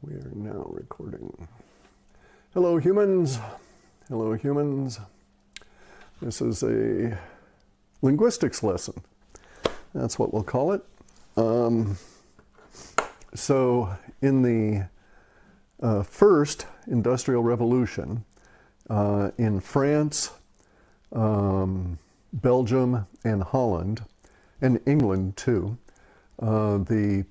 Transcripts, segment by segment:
We are now recording. Hello, humans. Hello, humans. This is a linguistics lesson. That's what we'll call it. So in the first industrial revolution in France, Belgium, and Holland, and England too, the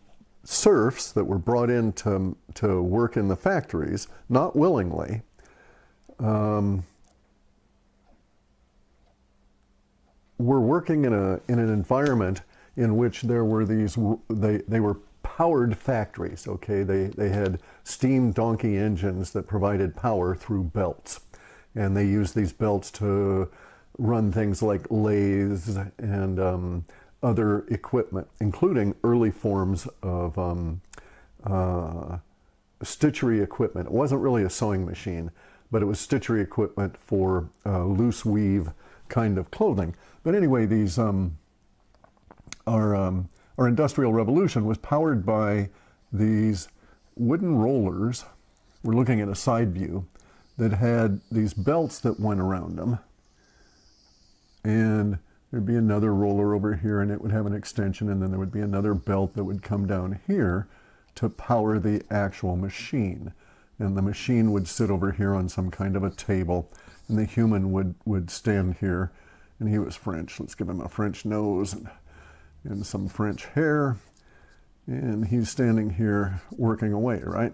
serfs that were brought in to work in the factories, not willingly, were working in an environment in which there were these, they were powered factories, okay? They had steam donkey engines that provided power through belts. And they used these belts to run things like lathes and other equipment, including early forms of stitchery equipment. It wasn't really a sewing machine, but it was stitchery equipment for loose weave kind of clothing. But anyway, these our industrial revolution was powered by these wooden rollers. We're looking at a side view that had these belts that went around them, and there'd be another roller over here, and it would have an extension, and then there would be another belt that would come down here to power the actual machine. And the machine would sit over here on some kind of a table, and the human would stand here, and he was French. Let's give him a French nose and some French hair, and he's standing here working away, right?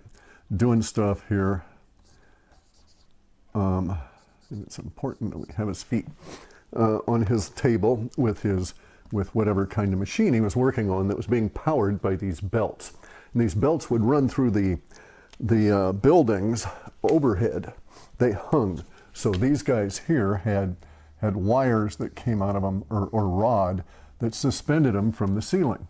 Doing stuff here. And it's important that we have his feet on his table with whatever kind of machine he was working on that was being powered by these belts. And these belts would run through the buildings overhead. They hung. So these guys here had wires that came out of them, or rod that suspended them from the ceiling.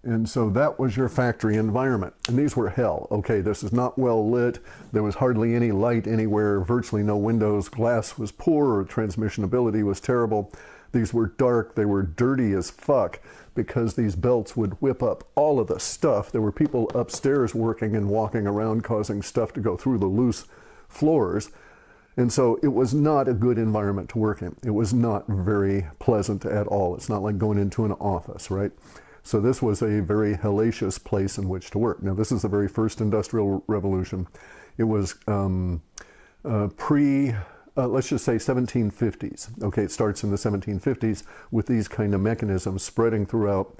And so that was your factory environment. And these were hell. Okay, this is not well lit. There was hardly any light anywhere, virtually no windows. Glass was poor, transmission ability was terrible. These were dark, they were dirty as fuck, because these belts would whip up all of the stuff. There were people upstairs working and walking around, causing stuff to go through the loose floors. And so it was not a good environment to work in. It was not very pleasant at all. It's not like going into an office, right? So this was a very hellacious place in which to work. Now, this is the very first industrial revolution. It was let's just say 1750s. Okay, it starts in the 1750s with these kind of mechanisms spreading throughout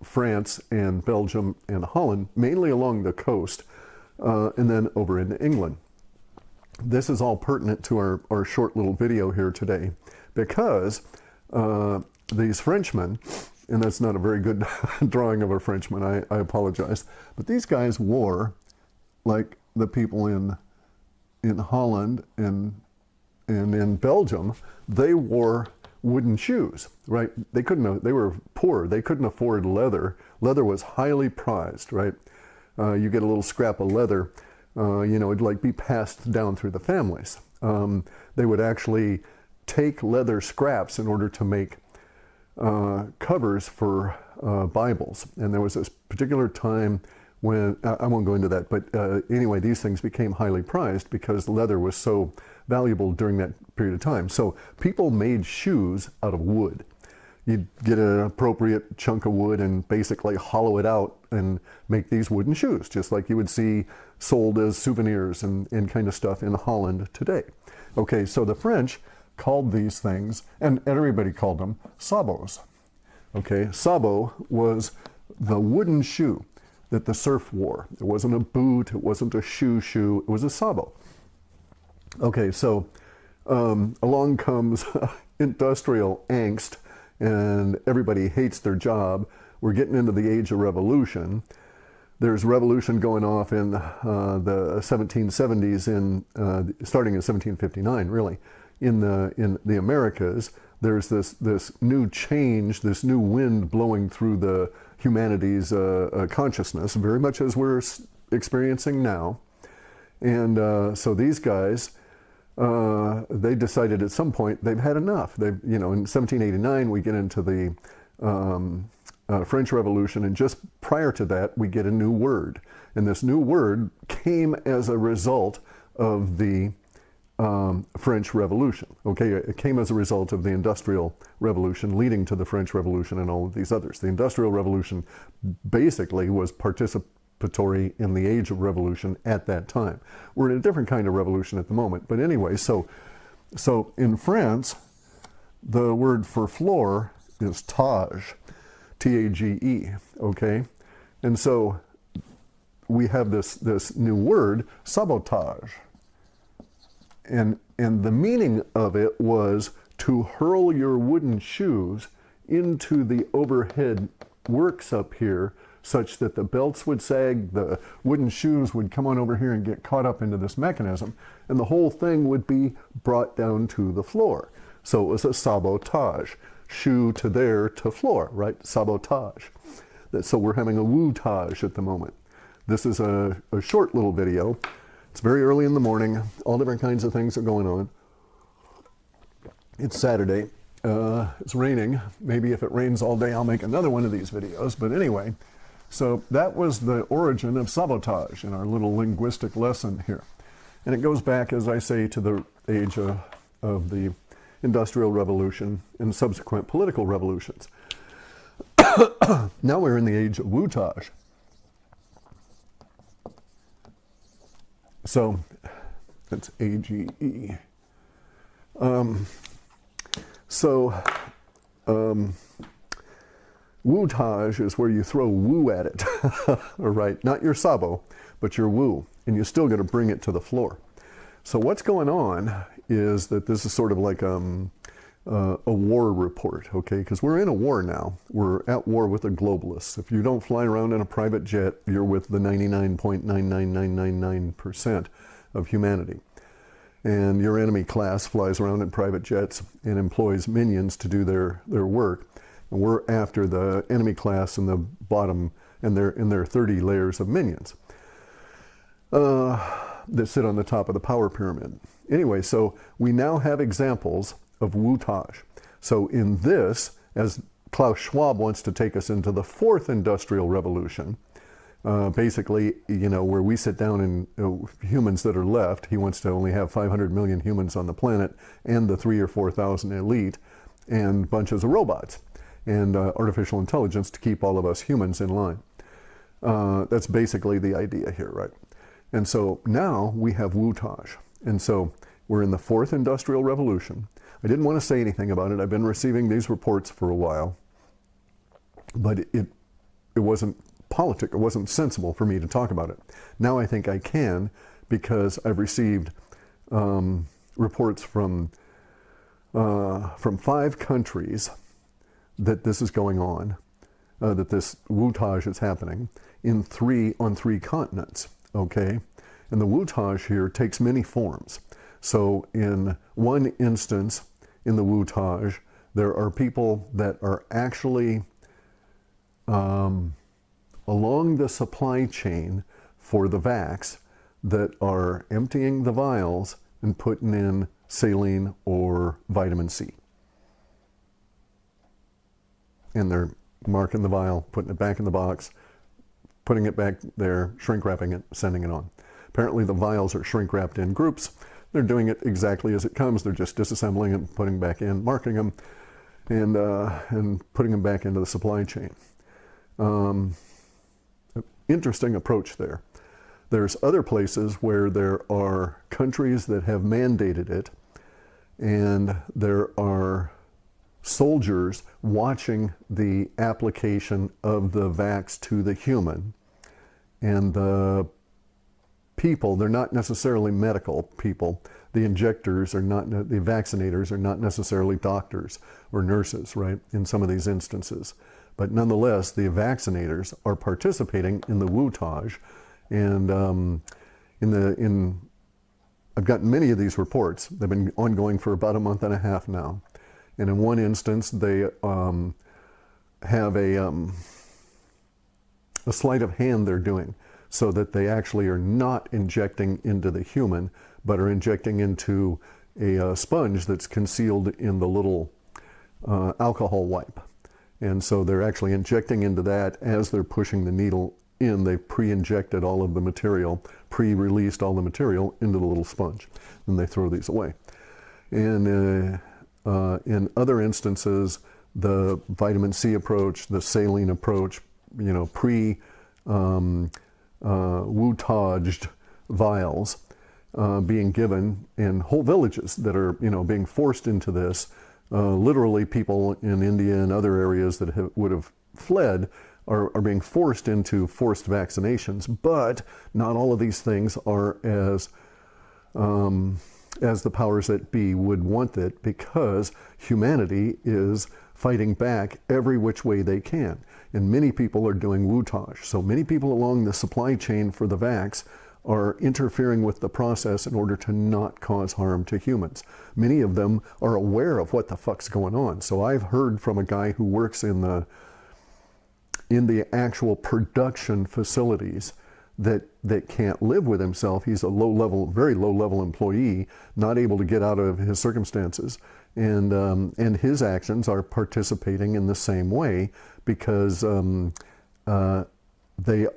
France and Belgium and Holland, mainly along the coast, and then over into England. This is all pertinent to our short little video here today, because these Frenchmen, and that's not a very good drawing of a Frenchman, I apologize, but these guys wore, like the people in Holland and in Belgium, they wore wooden shoes, right? They were poor, they couldn't afford leather. Leather was highly prized, right? You get a little scrap of leather, it'd like be passed down through the families. They would actually take leather scraps in order to make covers for Bibles. And there was this particular time when, I won't go into that, but anyway, these things became highly prized because leather was so valuable during that period of time. So people made shoes out of wood. You'd get an appropriate chunk of wood and basically hollow it out and make these wooden shoes, just like you would see sold as souvenirs and kind of stuff in Holland today. Okay, so the French called these things, and everybody called them sabots. Okay, sabot was the wooden shoe that the serf wore. It wasn't a boot, it wasn't a shoe, it was a sabot. Okay, so along comes industrial angst, and everybody hates their job. We're getting into the age of revolution. There's revolution going off in the 1770s, starting in 1759, really. In the Americas, there's this new change, this new wind blowing through the humanities consciousness, very much as we're experiencing now. And so these guys, they decided at some point they've had enough. In 1789 we get into the French Revolution, and just prior to that, we get a new word. And this new word came as a result of the French Revolution. Okay, it came as a result of the Industrial Revolution leading to the French Revolution and all of these others. The Industrial Revolution basically was participatory in the age of revolution at that time. We're in a different kind of revolution at the moment. But anyway, so in France, the word for floor is tage, T-A-G-E, okay? And so we have this new word, sabotage. And the meaning of it was to hurl your wooden shoes into the overhead works up here such that the belts would sag, the wooden shoes would come on over here and get caught up into this mechanism, and the whole thing would be brought down to the floor. So it was a sabotage. Shoe to there to floor, right? Sabotage. So we're having a wootage at the moment. This is a short little video. It's very early in the morning. All different kinds of things are going on. It's Saturday. It's raining. Maybe if it rains all day, I'll make another one of these videos. But anyway, so that was the origin of sabotage in our little linguistic lesson here. And it goes back, as I say, to the age of the Industrial Revolution and subsequent political revolutions. Now we're in the age of wootage. So that's A-G-E. Wootage is where you throw woo at it, all right? Not your sabo, but your woo, and you're still going to bring it to the floor. So what's going on is that this is sort of like a war report, okay? Because we're in a war now. We're at war with the globalists. If you don't fly around in a private jet, you're with the 99.99999% of humanity. And your enemy class flies around in private jets and employs minions to do their work. And we're after the enemy class in the bottom, and their 30 layers of minions that sit on the top of the power pyramid. Anyway, so we now have examples of wootage. So in this, as Klaus Schwab wants to take us into the fourth industrial revolution, basically, you know, where we sit down and humans that are left, he wants to only have 500 million humans on the planet and the 3,000 or 4,000 elite and bunches of robots and artificial intelligence to keep all of us humans in line. That's basically the idea here, right? And so now we have wootage. And so we're in the fourth industrial revolution. I didn't want to say anything about it. I've been receiving these reports for a while, but it wasn't politic. It wasn't sensible for me to talk about it. Now I think I can, because I've received reports from 5 countries that this is going on, that this wootage is happening on 3 continents. Okay, and the wootage here takes many forms. So in one instance, in the wootage, there are people that are actually along the supply chain for the vax that are emptying the vials and putting in saline or vitamin C. And they're marking the vial, putting it back in the box, putting it back there, shrink wrapping it, sending it on. Apparently the vials are shrink wrapped in groups. They're doing it exactly as it comes. They're just disassembling it, putting back in, marking them, and putting them back into the supply chain. Interesting approach there. There's other places where there are countries that have mandated it, and there are soldiers watching the application of the vax to the human, and the people, they're not necessarily medical people. The injectors are not, the vaccinators are not necessarily doctors or nurses, right, in some of these instances. But nonetheless, the vaccinators are participating in the wootage, and I've gotten many of these reports. They've been ongoing for about a month and a half now. And in one instance, they have a sleight of hand they're doing, so that they actually are not injecting into the human, but are injecting into a sponge that's concealed in the little alcohol wipe. And so they're actually injecting into that as they're pushing the needle in. They've pre-injected all of the material, pre-released all the material into the little sponge. Then they throw these away. And in other instances, the vitamin C approach, the saline approach, wutaged vials being given in whole villages that are, being forced into this. Literally, people in India and other areas that would have fled are being forced into forced vaccinations. But not all of these things are as the powers that be would want it, because humanity is fighting back every which way they can. And many people are doing wootage. So many people along the supply chain for the vax are interfering with the process in order to not cause harm to humans. Many of them are aware of what the fuck's going on. So I've heard from a guy who works in the actual production facilities that can't live with himself. He's a very low-level employee, not able to get out of his circumstances. And his actions are participating in the same way, because they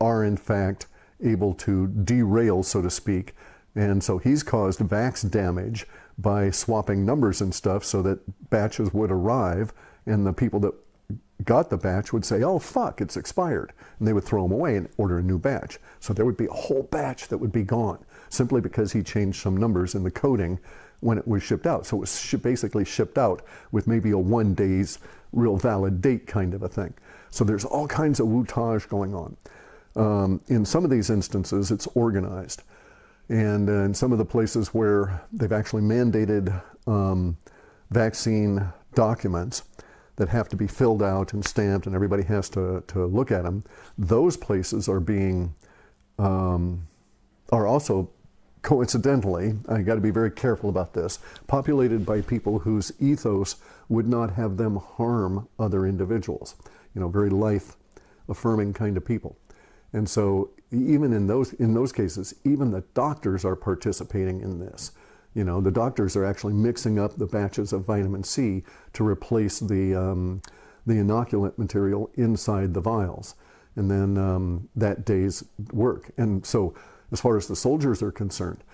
are, in fact, able to derail, so to speak. And so he's caused vax damage by swapping numbers and stuff so that batches would arrive, and the people that got the batch would say, oh fuck, it's expired, and they would throw them away and order a new batch. So there would be a whole batch that would be gone simply because he changed some numbers in the coding when it was shipped out. So it was basically shipped out with maybe a 1 day's real valid date kind of a thing. So there's all kinds of wootage going on. In some of these instances, it's organized. And in some of the places where they've actually mandated vaccine documents that have to be filled out and stamped, and everybody has to look at them, those places are also, coincidentally, I got to be very careful about this, populated by people whose ethos would not have them harm other individuals. Very life-affirming kind of people. And so even in those cases, even the doctors are participating in this. The doctors are actually mixing up the batches of vitamin C to replace the inoculant material inside the vials, and then that day's work. And so as far as the soldiers are concerned,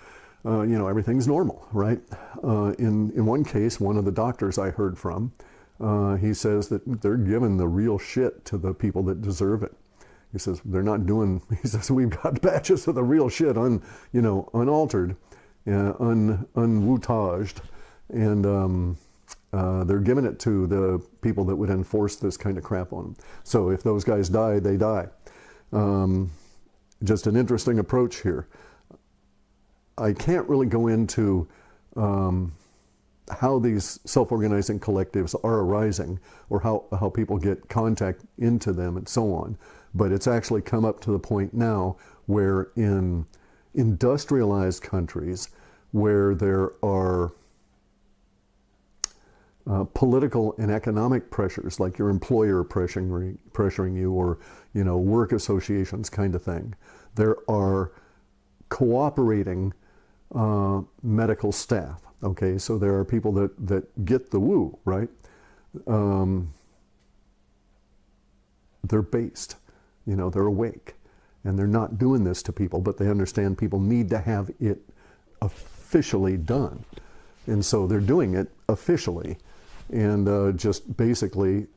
everything's normal, right? In one case, one of the doctors I heard from, he says that they're giving the real shit to the people that deserve it. He says, he says, we've got batches of the real shit unaltered, unwutaged, and they're giving it to the people that would enforce this kind of crap on them. So if those guys die, they die. Just an interesting approach here. I can't really go into how these self-organizing collectives are arising, or how people get contact into them and so on. But it's actually come up to the point now where in industrialized countries where there are political and economic pressures, like your employer pressuring you, or work associations kind of thing, there are cooperating medical staff. Okay, so there are people that get the woo, right? They're based, they're awake, and they're not doing this to people, but they understand people need to have it officially done. And so they're doing it officially, and just basically,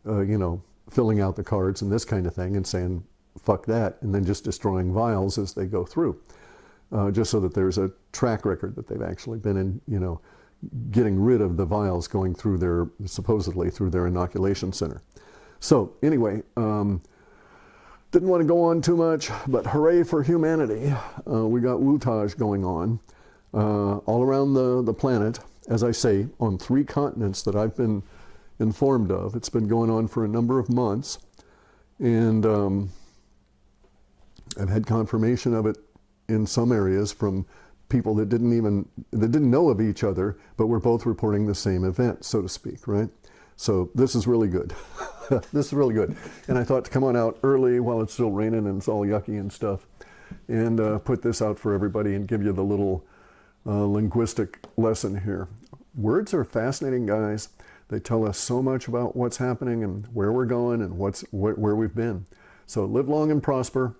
filling out the cards and this kind of thing and saying, fuck that, and then just destroying vials as they go through. Just so that there's a track record that they've actually been in, getting rid of the vials going through supposedly through their inoculation center. So anyway, didn't want to go on too much, but hooray for humanity. We got wootage going on all around the planet, as I say, on 3 continents that I've been informed of. It's been going on for a number of months, and I've had confirmation of it in some areas from people that didn't know of each other, but were both reporting the same event, so to speak, right? So this is really good. This is really good. And I thought to come on out early while it's still raining and it's all yucky and stuff, and put this out for everybody and give you the little linguistic lesson here. Words are fascinating, guys. They tell us so much about what's happening and where we're going and where we've been. So live long and prosper.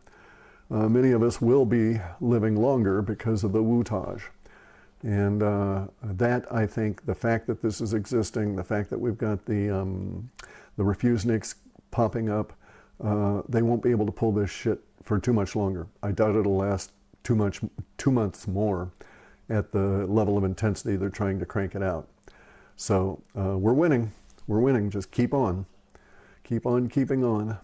Many of us will be living longer because of the wootage. And that, I think, the fact that this is existing, the fact that we've got the refuseniks popping up, they won't be able to pull this shit for too much longer. I doubt it'll last 2 months more at the level of intensity they're trying to crank it out. So we're winning. We're winning. Just keep on. Keep on keeping on.